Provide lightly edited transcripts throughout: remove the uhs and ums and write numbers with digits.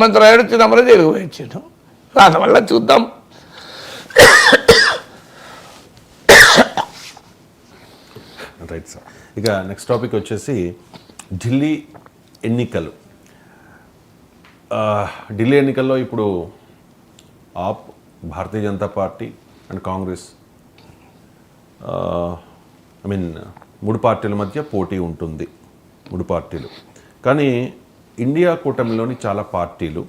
మంత్రి రాయుడు చిదంబరం జైలుకు పోయించాడు. దానివల్ల చూద్దాం. Right sir. ఇక నెక్స్ట్ టాపిక్ వచ్చేసి ఢిల్లీ ఎన్నికలు. ఢిల్లీ ఎన్నికల్లో ఇప్పుడు ఆప్, భారతీయ జనతా పార్టీ అండ్ కాంగ్రెస్ మూడు పార్టీల మధ్య పోటీ ఉంటుంది. మూడు పార్టీలు కానీ ఇండియా కూటమిలోని చాలా పార్టీలు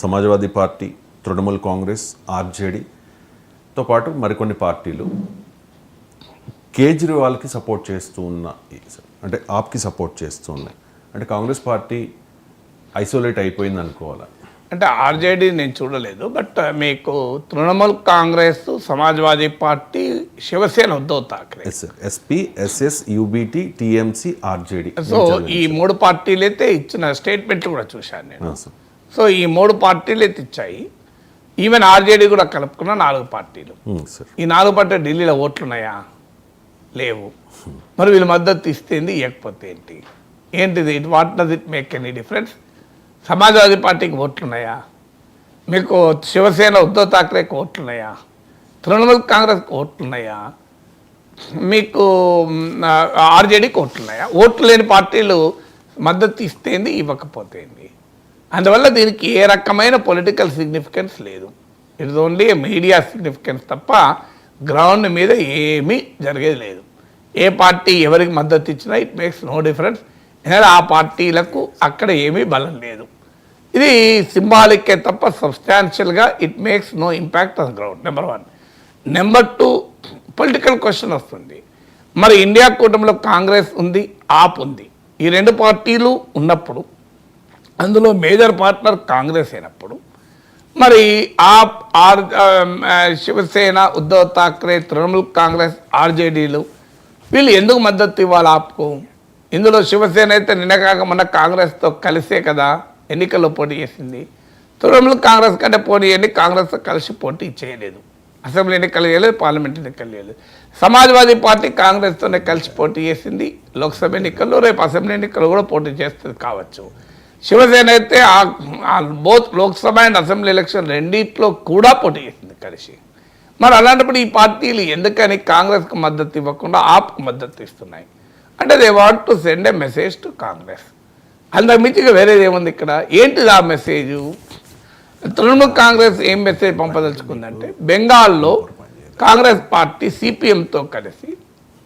సమాజ్వాదీ పార్టీ, తృణమూల్ కాంగ్రెస్, ఆర్జేడీతో పాటు మరికొన్ని పార్టీలు కేజ్రీవాల్కి సపోర్ట్ చేస్తూ ఉన్నాయి, అంటే ఆప్కి సపోర్ట్ చేస్తూ ఉన్నాయి. అంటే కాంగ్రెస్ పార్టీ ఐసోలేట్ అయిపోయింది అనుకోవాలా? అంటే ఆర్జేడీ నేను చూడలేదు, బట్ మీకు Trinamool Congress, Samajwadi party, Shiv Sena, Uddhav Thackeray, SP, SS, UBT, TMC, RJD. So ఈ మూడు పార్టీలు అయితే ఇచ్చిన స్టేట్మెంట్లు కూడా చూశాను నేను. సో ఈ మూడు పార్టీలు అయితే ఇచ్చాయి. ఈవెన్ ఆర్జేడీ కూడా కలుపుకున్న 4 పార్టీలు. ఈ 4 పార్టీలు ఢిల్లీలో ఓట్లున్నాయా? లేవు. మరి వీళ్ళు మద్దతు ఇస్తేంది, ఇవ్వకపోతే ఏంటిది? What does it make any difference? Samajwadi పార్టీకి ఓట్లున్నాయా? మీకు శివసేన, ఉద్ధవ్ ఠాక్రేకి ఓట్లున్నాయా? తృణమూల్ కాంగ్రెస్కి ఓట్లున్నాయా? మీకు ఆర్జేడీకి ఓట్లున్నాయా? ఓట్లు లేని పార్టీలు మద్దతు ఇస్తేంది, ఇవ్వకపోతేంది. అందువల్ల దీనికి ఏ రకమైన పొలిటికల్ సిగ్నిఫికెన్స్ లేదు. ఇట్స్ ఓన్లీ మీడియా సిగ్నిఫికెన్స్ తప్ప గ్రౌండ్ మీద ఏమీ జరిగేది లేదు. ఏ పార్టీ ఎవరికి మద్దతు ఇచ్చినా ఇట్ మేక్స్ నో డిఫరెన్స్. ఎందుకంటే ఆ పార్టీలకు అక్కడ ఏమీ బలం లేదు. ఇది సింబాలిక్కే తప్ప సబ్స్టాన్షియల్గా it makes no impact on ground. Number 1. Number 2, political question వస్తుంది. మరి ఇండియా కూటమిలో కాంగ్రెస్ ఉంది, ఆప్ ఉంది. ఈ 2 పార్టీలు ఉన్నప్పుడు, అందులో మేజర్ పార్ట్నర్ కాంగ్రెస్ అయినప్పుడు, మరి ఆప్, శివసేన, ఉద్ధవ్ ఠాక్రే, తృణమూల్ కాంగ్రెస్, ఆర్జేడీలు వీళ్ళు ఎందుకు మద్దతు ఇవ్వాలి ఆప్కు? ఇందులో శివసేన అయితే నిన్నకాక మొన్న కాంగ్రెస్తో కలిసే కదా ఎన్నికల్లో పోటీ చేసింది. తృణమూల్ కాంగ్రెస్ కంటే పోటీ చేయండి, కాంగ్రెస్తో కలిసి పోటీ చేయలేదు. అసెంబ్లీ ఎన్నికలు చేయలేదు, పార్లమెంట్ ఎన్నికలు చేయలేదు. సమాజ్వాదీ పార్టీ కాంగ్రెస్తోనే కలిసి పోటీ చేసింది లోక్సభ ఎన్నికల్లో, రేపు అసెంబ్లీ ఎన్నికలు కూడా పోటీ చేస్తుంది కావచ్చు. శివసేన అయితే both Lok Sabha and assembly election రెండిట్లో కూడా పోటీ చేసింది కలిసి. మరి అలాంటప్పుడు ఈ పార్టీలు ఎందుకని కాంగ్రెస్కు మద్దతు ఇవ్వకుండా ఆప్కు మద్దతు ఇస్తున్నాయి? అంటే they want to send A message to Congress. అంతకు మించిగా వేరేది ఏముంది ఇక్కడ? ఏంటిది ఆ మెసేజు? తృణమూల్ కాంగ్రెస్ ఏం మెసేజ్ పంపదలుచుకుందంటే, బెంగాల్లో కాంగ్రెస్ పార్టీ సిపిఎంతో కలిసి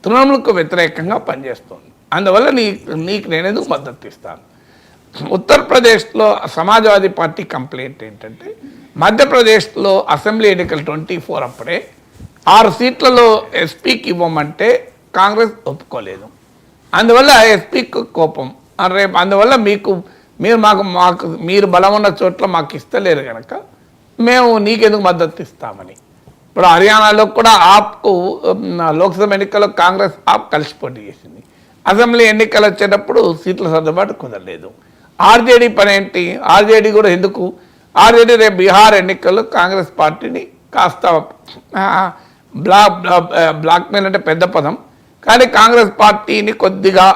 తృణమూల్కు వ్యతిరేకంగా పనిచేస్తుంది, అందువల్ల నీకు నేనేందుకు మద్దతు ఇస్తాను. ఉత్తరప్రదేశ్లో సమాజ్వాదీ పార్టీ కంప్లైంట్ ఏంటంటే, మధ్యప్రదేశ్లో అసెంబ్లీ ఎన్నికలు 24 అప్పుడే 6 సీట్లలో ఎస్పీకి ఇవ్వమంటే కాంగ్రెస్ ఒప్పుకోలేదు. అందువల్ల ఎస్పీకి కోపం. రేపు అందువల్ల మీరు బలం ఉన్న చోట్ల మాకు ఇస్తలేరు కనుక మేము నీకెందుకు మద్దతు ఇస్తామని. ఇప్పుడు హర్యానాలో కూడా ఆప్కు లోక్సభ ఎన్నికల్లో కాంగ్రెస్ ఆప్ కలిసి పోటీ చేసింది. అసెంబ్లీ ఎన్నికలు వచ్చేటప్పుడు సీట్ల సర్దుబాటు కుదరలేదు. ఆర్జేడీ పని ఏంటి? ఆర్జేడీ కూడా ఎందుకు? ఆర్జేడీ రేపు బీహార్ ఎన్నికల్లో కాంగ్రెస్ పార్టీని కాస్త బ్లాక్మెయిల్ అంటే పెద్ద పదం, కానీ కాంగ్రెస్ పార్టీని కొద్దిగా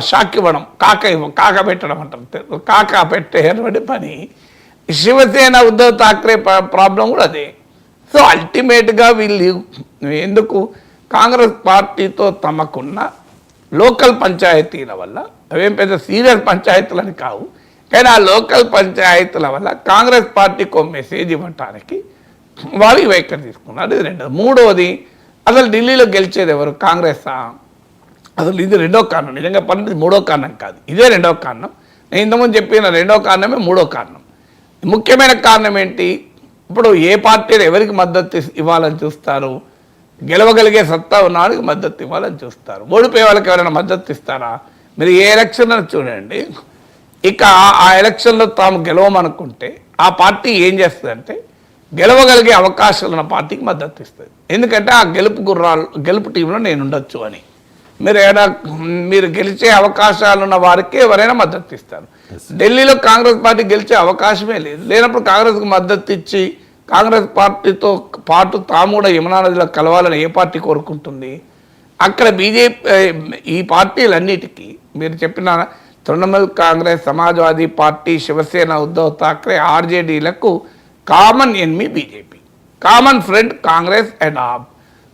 షాక్ ఇవ్వడం, కాక పెట్టడం అంటారు, కాక పెట్టేటువంటి పని. శివసేన, ఉద్ధవ్ ఠాక్రే ప్రాబ్లం కూడా అదే. సో అల్టిమేట్గా వీళ్ళు ఎందుకు కాంగ్రెస్ పార్టీతో తమకున్న లోకల్ పంచాయతీల వల్ల, అవేం పెద్ద సీరియస్ పంచాయతీలని కావు, కానీ ఆ లోకల్ పంచాయతీల వల్ల కాంగ్రెస్ పార్టీకి ఒక మెసేజ్ ఇవ్వటానికి వాళ్ళు వైఖరి తీసుకున్నారు. ఇది 2. 3వది, అసలు ఢిల్లీలో గెలిచేది ఎవరు? కాంగ్రెసా? అసలు ఇది 2వ కారణం. నిజంగా పని 3వ కారణం కాదు, ఇదే 2వ కారణం. నేను ఇంతకుముందు చెప్పిన 2వ కారణమే 3వ కారణం. ముఖ్యమైన కారణం ఏంటి? ఇప్పుడు ఏ పార్టీలు ఎవరికి మద్దతు ఇవ్వాలని చూస్తారు? గెలవగలిగే సత్తా ఉన్నవాడికి మద్దతు ఇవ్వాలని చూస్తారు. ఓడిపోయే వాళ్ళకి ఎవరైనా మద్దతు ఇస్తారా? మీరు ఏ ఎలక్షన్ చూడండి, ఇక ఆ ఎలక్షన్లో తాము గెలవమనుకుంటే ఆ పార్టీ ఏం చేస్తుందంటే, గెలవగలిగే అవకాశాలు ఉన్న పార్టీకి మద్దతు ఇస్తుంది. ఎందుకంటే ఆ గెలుపు టీంలో నేను ఉండొచ్చు అని. మీరు గెలిచే అవకాశాలున్న వారికి ఎవరైనా మద్దతు ఇస్తారు. ఢిల్లీలో కాంగ్రెస్ పార్టీ గెలిచే అవకాశమే లేదు. లేనప్పుడు కాంగ్రెస్కి మద్దతు ఇచ్చి కాంగ్రెస్ పార్టీతో పాటు తాము కూడా యమునా నదిలో కలవాలని ఏ పార్టీ కోరుకుంటుంది? అక్కడ బీజేపీ ఈ పార్టీలన్నిటికీ మీరు చెప్పిన తృణమూల్ కాంగ్రెస్, సమాజ్వాదీ పార్టీ, శివసేన, ఉద్ధవ్ ఠాక్రే, ఆర్జేడీలకు common enemy BJP, common friend Congress and AAP.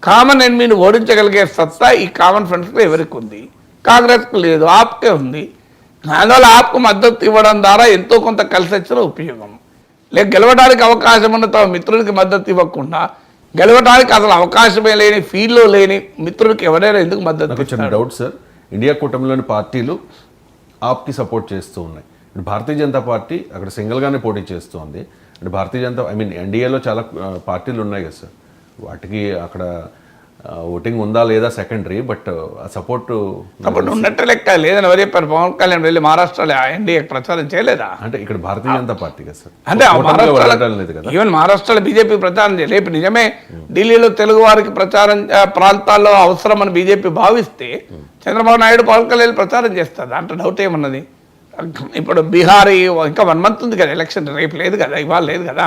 Common ఎనిమిని ఓడించగలిగే సత్తా ఈ కామన్ ఫ్రెండ్స్లో ఎవరికి ఉంది? కాంగ్రెస్కు లేదు, ఆప్కే ఉంది. అందువల్ల ఆప్కు మద్దతు ఇవ్వడం ద్వారా ఎంతో కొంత కలిసి వచ్చిన ఉపయోగం. లేక గెలవడానికి అవకాశం ఉన్న తమ మిత్రుడికి మద్దతు ఇవ్వకుండా గెలవడానికి అసలు అవకాశమే లేని ఫీల్డ్లో లేని మిత్రుడికి ఎవరైనా ఎందుకు మద్దతు చిన్న డౌట్ సార్, ఇండియా కూటమిలోని పార్టీలు ఆప్కి సపోర్ట్ చేస్తూ ఉన్నాయి. ఇప్పుడు భారతీయ జనతా పార్టీ అక్కడ సింగిల్గానే పోటీ చేస్తుంది. అంటే భారతీయ జనతా ఎన్డీఏలో చాలా పార్టీలు ఉన్నాయి కదా సార్, వాటికి అక్కడ ఓటింగ్ ఉందా లేదా సెకండరీ, బట్ ఆ సపోర్ట్ ఉన్నట్టు లెక్క లేదని ఎవరు చెప్పారు? పవన్ కళ్యాణ్ వెళ్ళి మహారాష్ట్రలో ఎన్డీఏ ప్రచారం చేయలేదా? అంటే ఇక్కడ భారతీయ జనతా పార్టీ కదా సార్, అంటే ఈవెన్ మహారాష్ట్రలో బీజేపీ ప్రచారం చేయలేదు. నిజమే, ఢిల్లీలో తెలుగు వారికి ప్రచారం ప్రాంతాల్లో అవసరమని బీజేపీ భావిస్తే చంద్రబాబు నాయుడు పవన్ కళ్యాణ్ ప్రచారం చేస్తారు, దాంట్లో డౌట్ ఏమన్నది? ఇప్పుడు బీహార్ ఇంకా 1 month ఉంది కదా ఎలక్షన్, రేపు లేదు కదా, ఇవాళ లేదు కదా.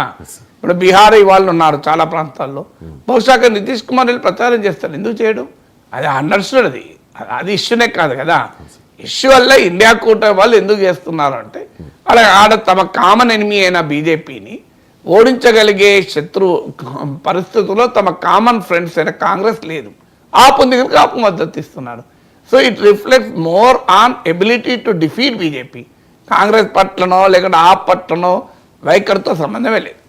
ఇప్పుడు బీహార్ ఇవాళ ఉన్నారు చాలా ప్రాంతాల్లో. బహుశా నితీష్ కుమార్ వెళ్ళి ప్రచారం చేస్తారు, ఎందుకు చేయడం? అది అండర్స్టూడ్, అది ఇష్యూనే కాదు కదా. ఇష్యూ వల్ల ఇండియా కూటమి వాళ్ళు ఎందుకు చేస్తున్నారు అంటే అలా ఆడ తమ కామన్ ఎనిమీ అయిన బీజేపీని ఓడించగలిగే శత్రు పరిస్థితుల్లో తమ కామన్ ఫ్రెండ్స్ అయిన కాంగ్రెస్ లేదు, ఆపు ఉంది కనుక ఆపు మద్దతు ఇస్తున్నారు. So it reflects more on ability to defeat BJP. Congress పట్లనో లేకుంటే ఆప్ పట్లనో వైఖరితో సంబంధమే లేదు.